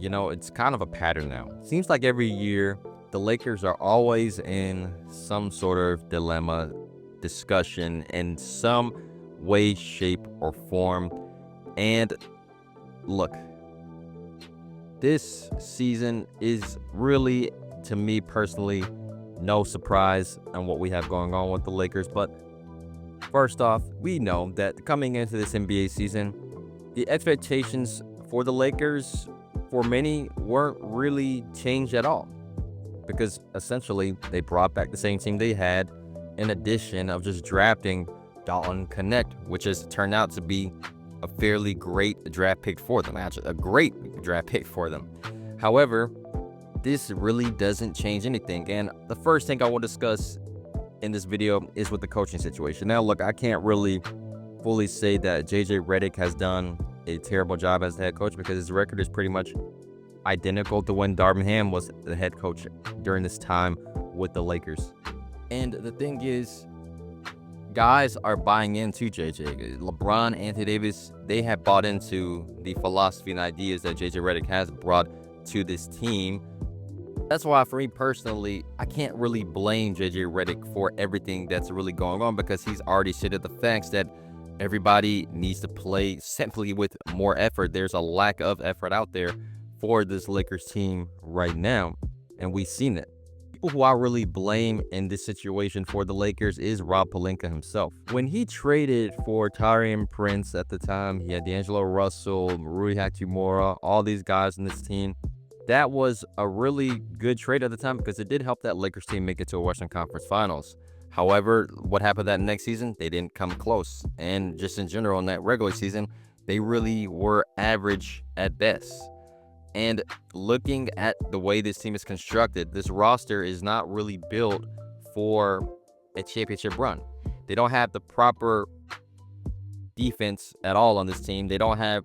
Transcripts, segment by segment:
it's kind of a pattern now. Seems like every year the Lakers are always in some sort of dilemma, discussion in some way, shape, or form. And look, this season is really, to me personally, no surprise on what we have going on with the Lakers. But first off, we know that coming into this NBA season, the expectations for the Lakers, for many, weren't really changed at all. Because essentially, they brought back the same team they had, in addition of just drafting Dalton Connect, which has turned out to be a fairly great draft pick for them. Actually, a great draft pick for them. However, this really doesn't change anything. And the first thing I will discuss in this video is with the coaching situation. Now, look, I can't really fully say that JJ Redick has done a terrible job as the head coach because his record is pretty much identical to when Darvin Ham was the head coach during this time with the Lakers. And the thing is, guys are buying into JJ. LeBron, Anthony Davis, they have bought into the philosophy and ideas that JJ Redick has brought to this team. That's why, for me personally, I can't really blame JJ Redick for everything that's really going on, because he's already stated the facts that everybody needs to play simply with more effort. There's a lack of effort out there for this Lakers team right now, and we've seen it. People who I really blame in this situation for the Lakers is Rob Pelinka himself. When he traded for Taurean Prince at the time, he had D'Angelo Russell, Rui Hachimura, all these guys in this team. That was a really good trade at the time because it did help that Lakers team make it to a Western Conference Finals. However, what happened that next season? They didn't come close. And just in general, in that regular season, they really were average at best. And looking at the way this team is constructed, this roster is not really built for a championship run. They don't have the proper defense at all on this team. They don't have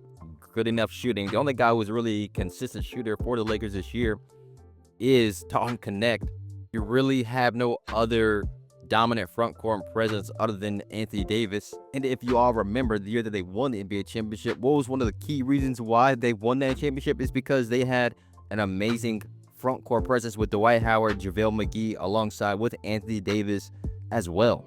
good enough shooting. The only guy who's really consistent shooter for the Lakers this year is Dalton Connect. You really have no other dominant front court presence other than Anthony Davis. And if you all remember the year that they won the NBA championship, what was one of the key reasons why they won that championship is because they had an amazing front court presence with Dwight Howard, JaVale McGee, alongside with Anthony Davis as well.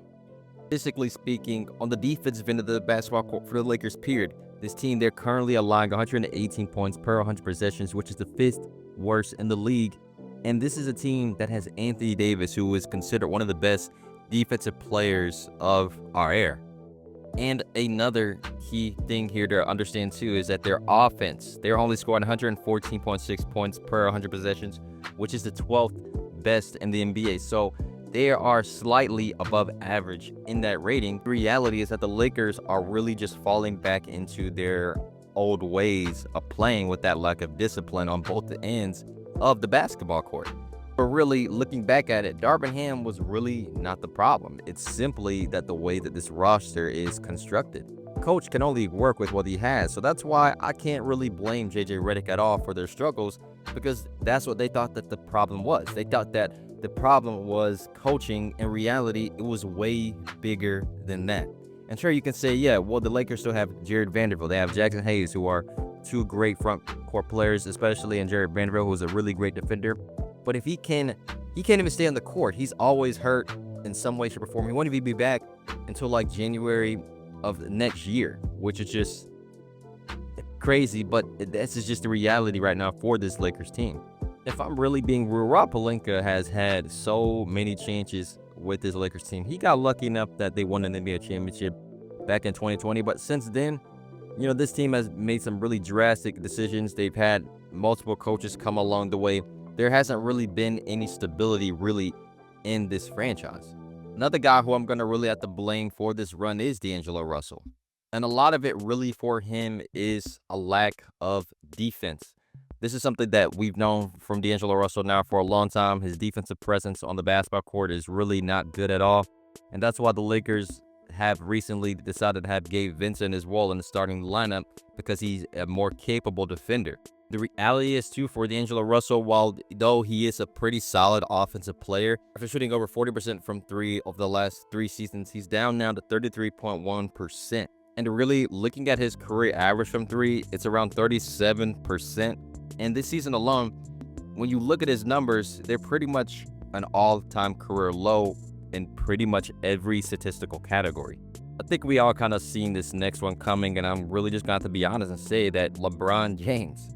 Statistically speaking, on the defensive end of the basketball court for the Lakers period, this team, they're currently allowing 118 points per 100 possessions, which is the 5th worst in the league. And this is a team that has Anthony Davis, who is considered one of the best defensive players of our era. And another key thing here to understand too is that their offense, they're only scoring 114.6 points per 100 possessions, which is the 12th best in the NBA. So they are slightly above average in that rating. The reality is that the Lakers are really just falling back into their old ways of playing with that lack of discipline on both the ends of the basketball court. But really, looking back at it, Darvin Ham was really not the problem. It's simply that the way that this roster is constructed. Coach can only work with what he has, so that's why I can't really blame JJ Redick at all for their struggles, because that's what they thought that the problem was. They thought that the problem was coaching. In reality, it was way bigger than that. And sure, you can say, yeah, well, the Lakers still have Jared Vanderbilt. They have Jackson Hayes, who are two great front court players, especially in Jared Vanderbilt, who's a really great defender. But if he can't even stay on the court. He's always hurt in some way, shape, or form. He won't even be back until like January of next year, which is just crazy. But this is just the reality right now for this Lakers team. If I'm really being real, Rob Pelinka has had so many changes with this Lakers team. He got lucky enough that they won an NBA championship back in 2020. But since then, this team has made some really drastic decisions. They've had multiple coaches come along the way. There hasn't really been any stability really in this franchise. Another guy who I'm going to really have to blame for this run is D'Angelo Russell. And a lot of it really for him is a lack of defense. This is something that we've known from D'Angelo Russell now for a long time. His defensive presence on the basketball court is really not good at all. And that's why the Lakers have recently decided to have Gabe Vincent as well in the starting lineup, because he's a more capable defender. The reality is, too, for D'Angelo Russell, though he is a pretty solid offensive player, after shooting over 40% from three of the last 3 seasons, he's down now to 33.1%. And really, looking at his career average from three, it's around 37%. And this season alone, when you look at his numbers, they're pretty much an all-time career low in pretty much every statistical category. I think we all kind of seen this next one coming, and I'm really just going to be honest and say that LeBron James.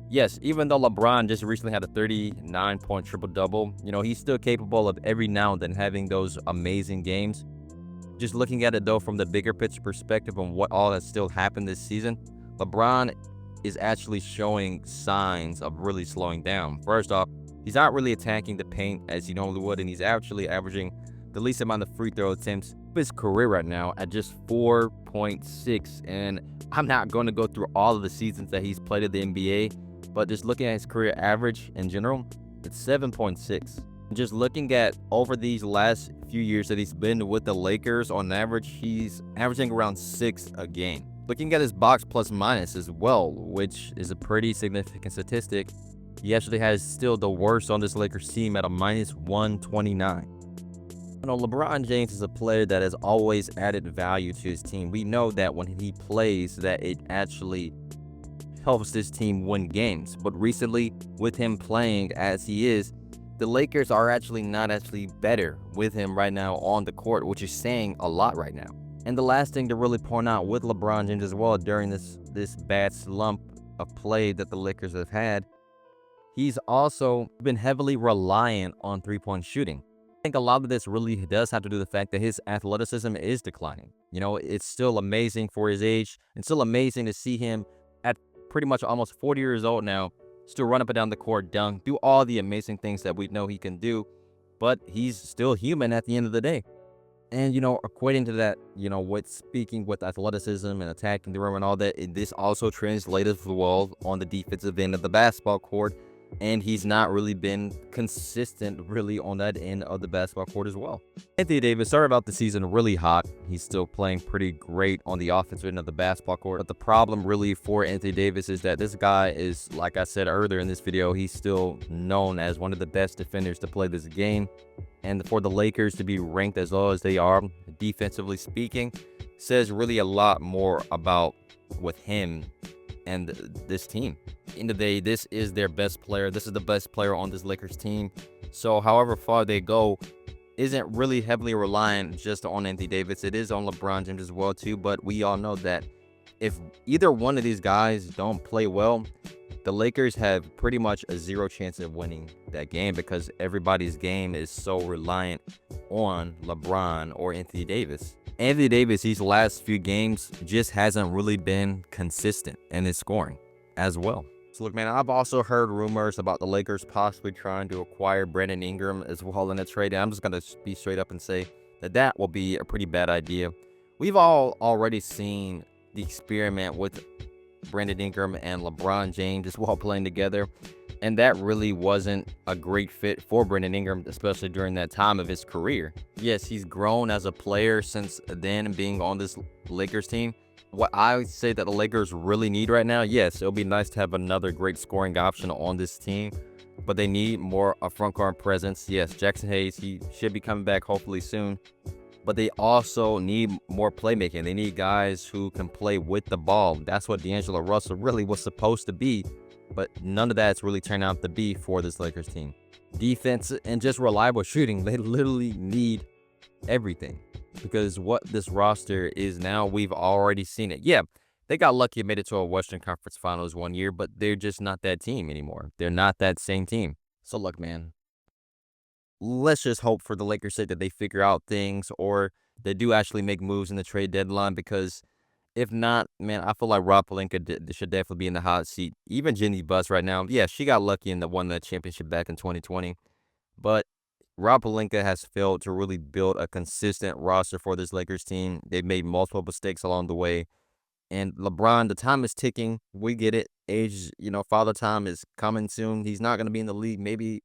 Yes, even though LeBron just recently had a 39-point triple-double, he's still capable of every now and then having those amazing games. Just looking at it, though, from the bigger picture perspective on what all has still happened this season, LeBron is actually showing signs of really slowing down. First off, he's not really attacking the paint as he normally would, and he's actually averaging the least amount of free throw attempts of his career right now at just 4.6. And I'm not going to go through all of the seasons that he's played at the NBA, but just looking at his career average in general, it's 7.6. Just looking at over these last few years that he's been with the Lakers, on average, he's averaging around 6 a game. Looking at his box plus minus as well, which is a pretty significant statistic, he actually has still the worst on this Lakers team at a minus 129. LeBron James is a player that has always added value to his team. We know that when he plays, that it actually helps this team win games. But recently, with him playing as he is, the Lakers are actually not better with him right now on the court, which is saying a lot right now. And the last thing to really point out with LeBron James as well during this bad slump of play that the Lakers have had, he's also been heavily reliant on three-point shooting. I think a lot of this really does have to do with the fact that his athleticism is declining. It's still amazing for his age, and still amazing to see him at pretty much almost 40 years old now, still run up and down the court, dunk, do all the amazing things that we know he can do, but he's still human at the end of the day. And, equating to that, with speaking with athleticism and attacking the rim and all that, this also translates well on the defensive end of the basketball court. And he's not really been consistent really on that end of the basketball court as well. Anthony Davis started out the season really hot. He's still playing pretty great on the offensive end of the basketball court. But the problem really for Anthony Davis is that this guy is, like I said earlier in this video, he's still known as one of the best defenders to play this game. And for the Lakers to be ranked as low as they are, defensively speaking, says really a lot more about with him and this team. At the end of the day, this is their best player. This is the best player on this Lakers team. So however far they go isn't really heavily reliant just on Anthony Davis. It is on LeBron James as well too. But we all know that if either one of these guys don't play well, the Lakers have pretty much a zero chance of winning that game, because everybody's game is so reliant on LeBron or Anthony Davis. Anthony Davis, these last few games, just hasn't really been consistent in his scoring as well. So look, man, I've also heard rumors about the Lakers possibly trying to acquire Brandon Ingram as well in a trade. And I'm just going to be straight up and say that that will be a pretty bad idea. We've all already seen the experiment with Brandon Ingram and LeBron James as well playing together, and that really wasn't a great fit for Brandon Ingram, especially during that time of his career. Yes, he's grown as a player since then, being on this Lakers team. What I would say that the Lakers really need right now, yes, it'll be nice to have another great scoring option on this team, but they need more a front court presence. Yes, Jackson Hayes, he should be coming back hopefully soon. But they also need more playmaking. They need guys who can play with the ball. That's what D'Angelo Russell really was supposed to be, but none of that's really turned out to be for this Lakers team. Defense and just reliable shooting, they literally need everything, because what this roster is now, we've already seen it. Yeah, they got lucky and made it to a Western Conference Finals one year, but they're just not that team anymore. They're not that same team. So look, man, let's just hope for the Lakers' sake that they figure out things, or they do actually make moves in the trade deadline, because if not, man, I feel like Rob Pelinka should definitely be in the hot seat. Even Jenny Buss right now, yeah, she got lucky and won the championship back in 2020, but Rob Pelinka has failed to really build a consistent roster for this Lakers team. They've made multiple mistakes along the way. And LeBron, the time is ticking. We get it. Age, father time is coming soon. He's not going to be in the league maybe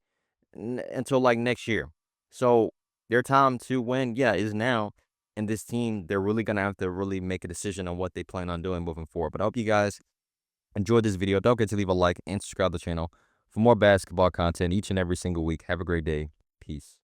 until like next year. So their time to win, yeah, is now. And this team, they're really going to have to really make a decision on what they plan on doing moving forward. But I hope you guys enjoyed this video. Don't forget to leave a like and subscribe to the channel for more basketball content each and every single week. Have a great day. Peace.